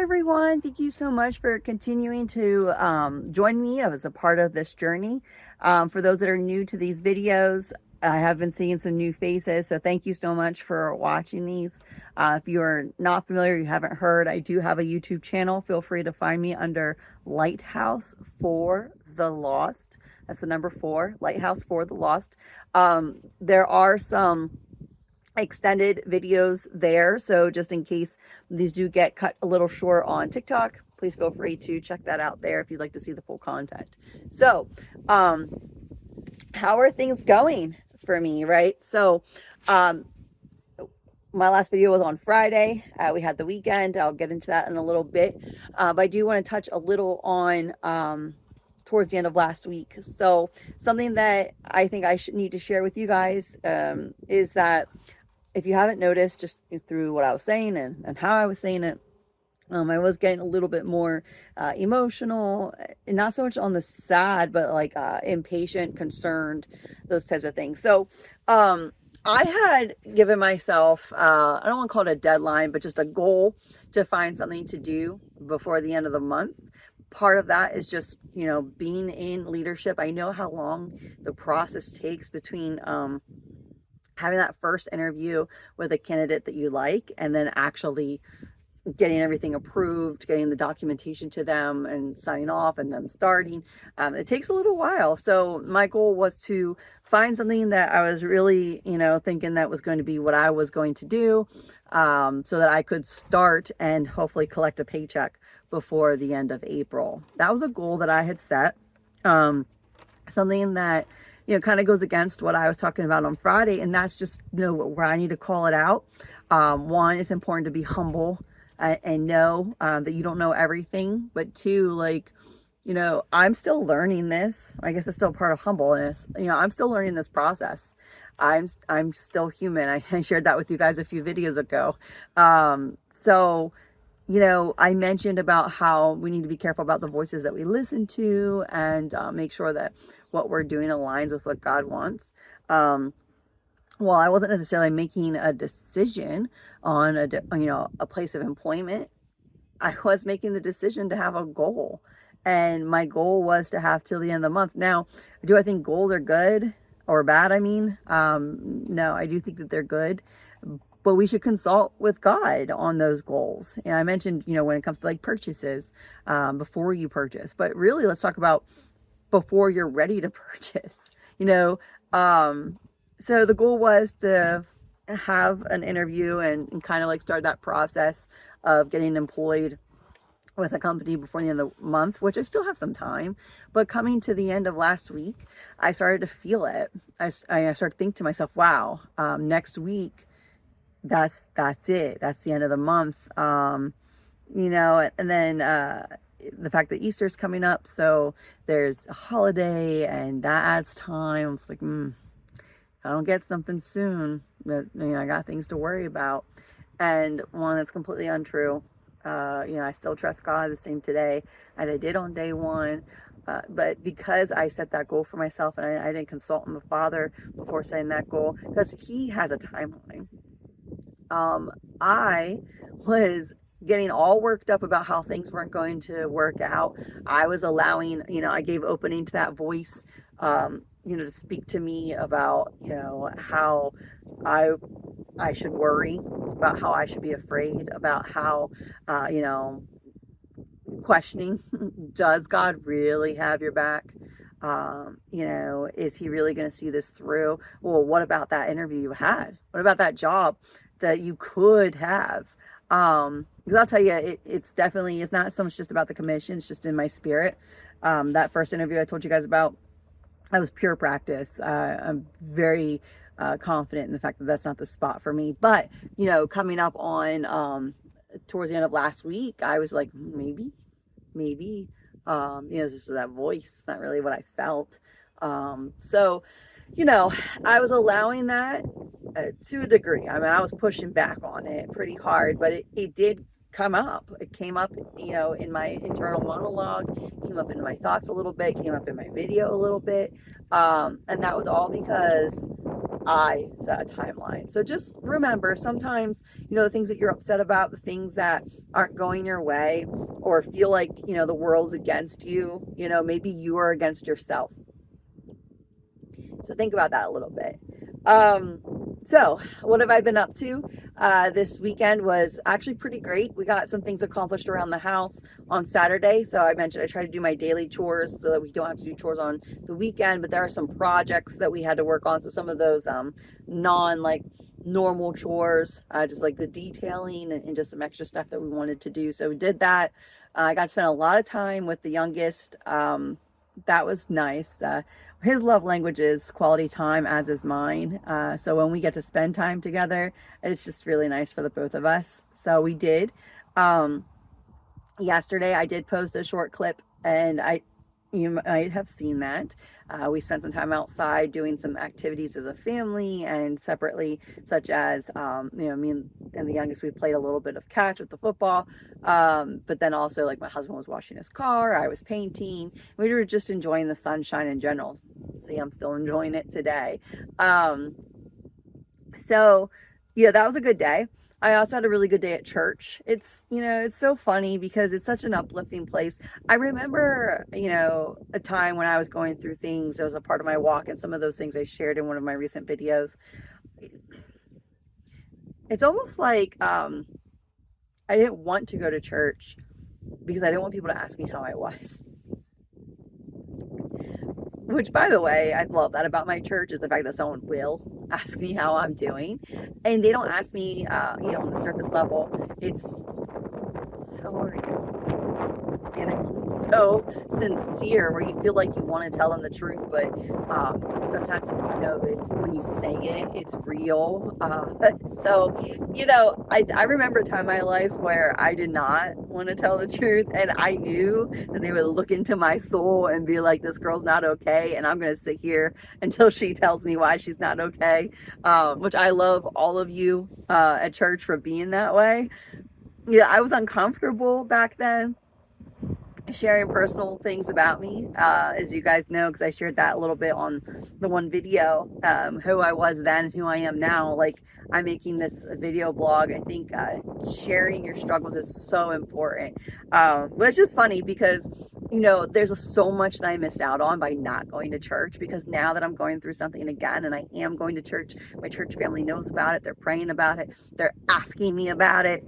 Hi everyone, thank you so much for continuing to join me as a part of this journey. For those that are new to these videos, I have been seeing some new faces, so thank you so much for watching these. If you are not familiar, you haven't heard, I do have a YouTube channel. Feel free to find me under Lighthouse for the Lost. That's the number 4, Lighthouse for the Lost. There are some extended videos there, so just in case these do get cut a little short on TikTok, please feel free to check that out there if you'd like to see the full content. So how are things going for me, right? So my last video was on Friday. We had the weekend. I'll get into that in a little bit, but I do want to touch a little on towards the end of last week. So something that I think I should need to share with you guys is that if you haven't noticed, just through what I was saying and how I was saying it, I was getting a little bit more emotional, and not so much on the sad, but like impatient, concerned, those types of things. So I had given myself, I don't want to call it a deadline, but just a goal to find something to do before the end of the month. Part of that is just, being in leadership. I know how long the process takes between having that first interview with a candidate that you like, and then actually getting everything approved, getting the documentation to them and signing off and them starting. It takes a little while. So my goal was to find something that I was really, thinking that was going to be what I was going to do, so that I could start and hopefully collect a paycheck before the end of April. That was a goal that I had set. Something that kind of goes against what I was talking about on Friday, and that's just where I need to call it out. One, it's important to be humble and know that you don't know everything, but two, I'm still learning this. I guess it's still part of humbleness. I'm still learning this process. I'm still human. I shared that with you guys a few videos ago. So I mentioned about how we need to be careful about the voices that we listen to, and make sure that what we're doing aligns with what God wants. Well, I wasn't necessarily making a decision on a place of employment. I was making the decision to have a goal, and my goal was to have till the end of the month. Now, do I think goals are good or bad? No, I do think that they're good, but we should consult with God on those goals. And I mentioned, when it comes to purchases, before you purchase, but really let's talk about before you're ready to purchase. So the goal was to have an interview and kind of start that process of getting employed with a company before the end of the month, which I still have some time. But coming to the end of last week, I started to feel it. I started to think to myself, wow, next week, that's it. That's the end of the month. And then the fact that Easter's coming up, so there's a holiday, and that adds time. It's like, I don't get something soon, that I got things to worry about. And one, that's completely untrue. I still trust God the same today as I did on day one. But because I set that goal for myself, and I didn't consult with the Father before setting that goal, because He has a timeline. I was getting all worked up about how things weren't going to work out. I was allowing, I gave opening to that voice, to speak to me about, how I should worry, about how I should be afraid, about how, questioning, does God really have your back? Is He really going to see this through? Well, what about that interview you had? What about that job that you could have? Because I'll tell you, it's not so much just about the commission. It's just in my spirit. That first interview I told you guys about, that was pure practice. I'm very confident in the fact that that's not the spot for me. But, coming up on towards the end of last week, I was like, maybe, it's just that voice. It's not really what I felt. So, I was allowing that to a degree. I was pushing back on it pretty hard, but it did come up. It came up, in my internal monologue, came up in my thoughts a little bit, came up in my video a little bit. And that was all because I set a timeline. So just remember, sometimes, the things that you're upset about, the things that aren't going your way, or feel like, the world's against you, maybe you are against yourself. So think about that a little bit. So what have I been up to? This weekend was actually pretty great. We got some things accomplished around the house on Saturday. So I mentioned I try to do my daily chores so that we don't have to do chores on the weekend, but there are some projects that we had to work on. So some of those non like normal chores, just like the detailing and just some extra stuff that we wanted to do. So we did that. I got to spend a lot of time with the youngest. That was nice. His love language is quality time, as is mine. So when we get to spend time together, it's just really nice for the both of us. So we did. Yesterday, I did post a short clip, and you might have seen that. We spent some time outside doing some activities as a family and separately, such as, me and the youngest, we played a little bit of catch with the football. But then also, like, my husband was washing his car, I was painting. We were just enjoying the sunshine in general. See, I'm still enjoying it today. So, that was a good day. I also had a really good day at church. It's so funny because it's such an uplifting place. I remember, a time when I was going through things that was a part of my walk, and some of those things I shared in one of my recent videos. It's almost like I didn't want to go to church because I didn't want people to ask me how I was. Which, by the way, I love that about my church, is the fact that someone will ask me how I'm doing. And they don't ask me, on the surface level. It's, how are you? So sincere, where you feel like you want to tell them the truth, but sometimes, when you say it, it's real. So, I remember a time in my life where I did not want to tell the truth, and I knew that they would look into my soul and be like, this girl's not okay, and I'm going to sit here until she tells me why she's not okay, which I love all of you at church for being that way. Yeah, I was uncomfortable back then sharing personal things about me, as you guys know, because I shared that a little bit on the one video, who I was then and who I am now. Like, I'm making this video blog. I think sharing your struggles is so important. But it's just funny because, there's so much that I missed out on by not going to church, because now that I'm going through something again and I am going to church, my church family knows about it. They're praying about it. They're asking me about it.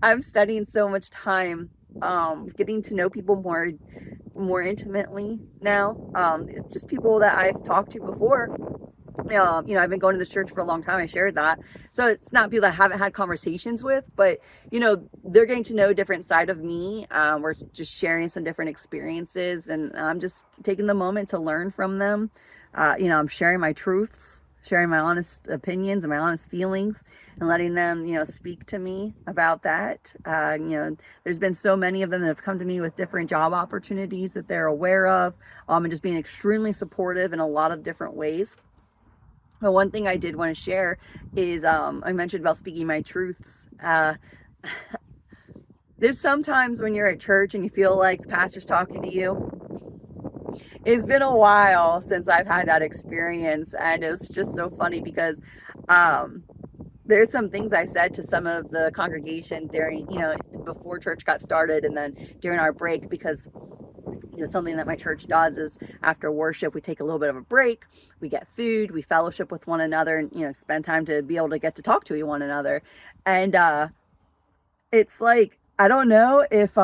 I'm studying so much time, getting to know people more intimately now. Just people that I've talked to before. I've been going to this church for a long time. I shared that. So it's not people that I haven't had conversations with, but, they're getting to know a different side of me. We're just sharing some different experiences, and I'm just taking the moment to learn from them. I'm sharing my truths, sharing my honest opinions and my honest feelings, and letting them, speak to me about that. There's been so many of them that have come to me with different job opportunities that they're aware of, and just being extremely supportive in a lot of different ways. But one thing I did want to share is, I mentioned about speaking my truths. There's sometimes when you're at church and you feel like the pastor's talking to you. It's been a while since I've had that experience, and it's just so funny because there's some things I said to some of the congregation during, before church got started, and then during our break, because something that my church does is after worship, we take a little bit of a break, we get food, we fellowship with one another, and, spend time to be able to get to talk to one another. And it's like, I don't know if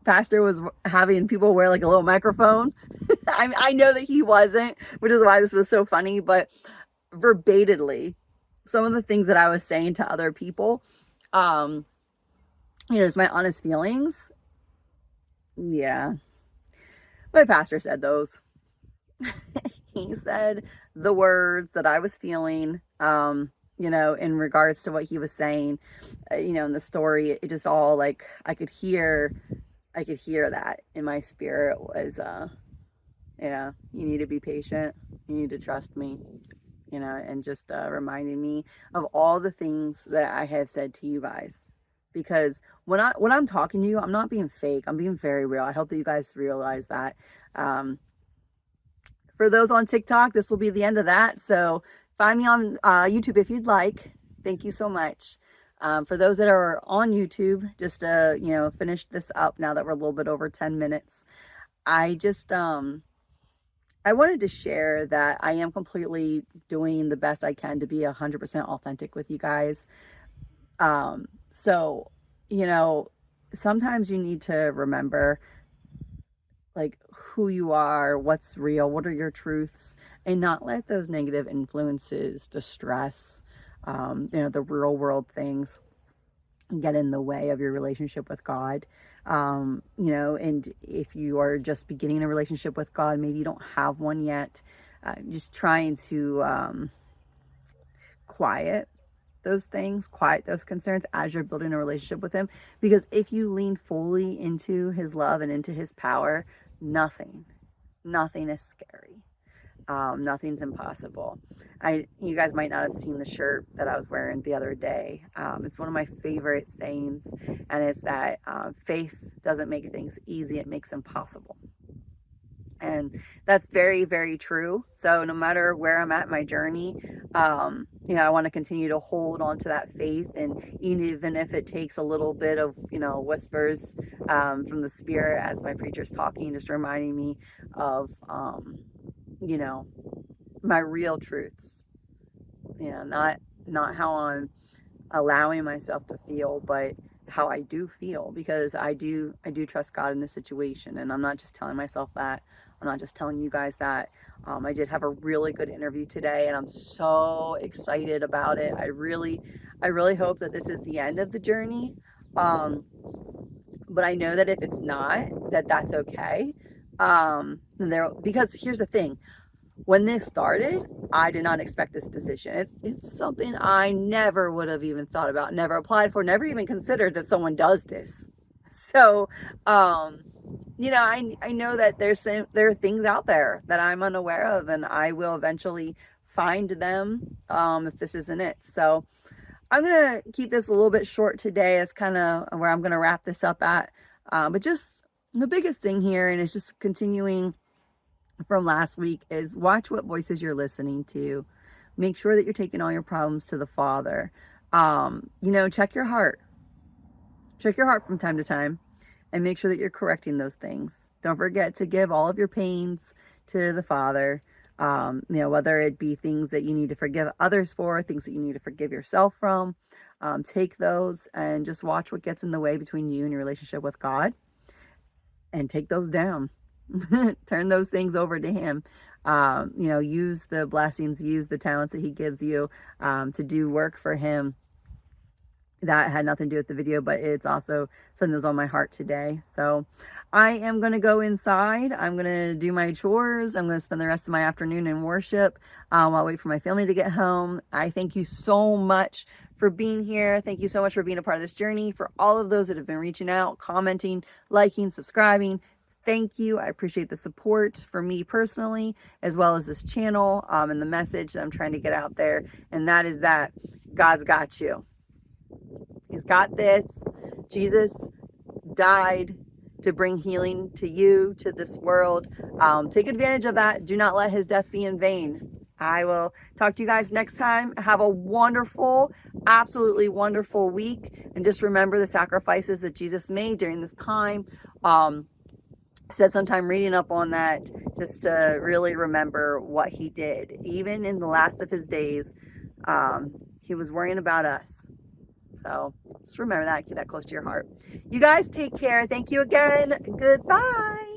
pastor was having people wear like a little microphone. I know that he wasn't, which is why this was so funny, but verbatimly, some of the things that I was saying to other people, just my honest feelings. Yeah. My pastor said those. He said the words that I was feeling, in regards to what he was saying, in the story. It just all, like, I could hear that in my spirit was, you need to be patient. You need to trust me, and just reminding me of all the things that I have said to you guys. Because when I'm talking to you, I'm not being fake. I'm being very real. I hope that you guys realize that. For those on TikTok, this will be the end of that. So find me on YouTube if you'd like. Thank you so much. For those that are on YouTube, just to, finish this up now that we're a little bit over 10 minutes. I just, I wanted to share that I am completely doing the best I can to be 100% authentic with you guys. So, sometimes you need to remember like who you are, what's real, what are your truths, and not let those negative influences, the stress, the real world things get in the way of your relationship with God. And if you are just beginning a relationship with God, maybe you don't have one yet, just trying to quiet those things, quiet those concerns as you're building a relationship with him. Because if you lean fully into his love and into his power, nothing is scary. Nothing's impossible. You guys might not have seen the shirt that I was wearing the other day. It's one of my favorite sayings, and it's that faith doesn't make things easy, it makes them possible. And that's very, very true. So no matter where I'm at in my journey, I want to continue to hold on to that faith. And even if it takes a little bit of, whispers from the Spirit as my preacher's talking, just reminding me of, my real truths. Not how I'm allowing myself to feel, but how I do feel, because I do trust God in this situation. And I'm not just telling myself that. I'm not just telling you guys that. I did have a really good interview today, and I'm so excited about it. I really hope that this is the end of the journey. But I know that if it's not, that's okay. Because here's the thing. When this started, I did not expect this position. It's something I never would have even thought about, never applied for, never even considered that someone does this. So, I know that there are things out there that I'm unaware of, and I will eventually find them if this isn't it. So I'm going to keep this a little bit short today. It's kind of where I'm going to wrap this up at. But just the biggest thing here, and it's just continuing from last week, is watch what voices you're listening to. Make sure that you're taking all your problems to the Father. Check your heart. Check your heart from time to time and make sure that you're correcting those things. Don't forget to give all of your pains to the Father. Whether it be things that you need to forgive others for, things that you need to forgive yourself from, take those and just watch what gets in the way between you and your relationship with God, and take those down. Turn those things over to him. Use the blessings, use the talents that he gives you to do work for him. That had nothing to do with the video, but it's also something that's on my heart today. So I am going to go inside. I'm going to do my chores. I'm going to spend the rest of my afternoon in worship while I wait for my family to get home. I thank you so much for being here. Thank you so much for being a part of this journey. For all of those that have been reaching out, commenting, liking, subscribing, thank you. I appreciate the support for me personally, as well as this channel and the message that I'm trying to get out there. And that is that God's got you. He's got this. Jesus died to bring healing to you, to this world. Take advantage of that. Do not let his death be in vain. I will talk to you guys next time. Have a wonderful, absolutely wonderful week. And just remember the sacrifices that Jesus made during this time. Spend some time reading up on that, just to really remember what he did. Even in the last of his days, he was worrying about us. So just remember that. Keep that close to your heart. You guys take care. Thank you again. Goodbye.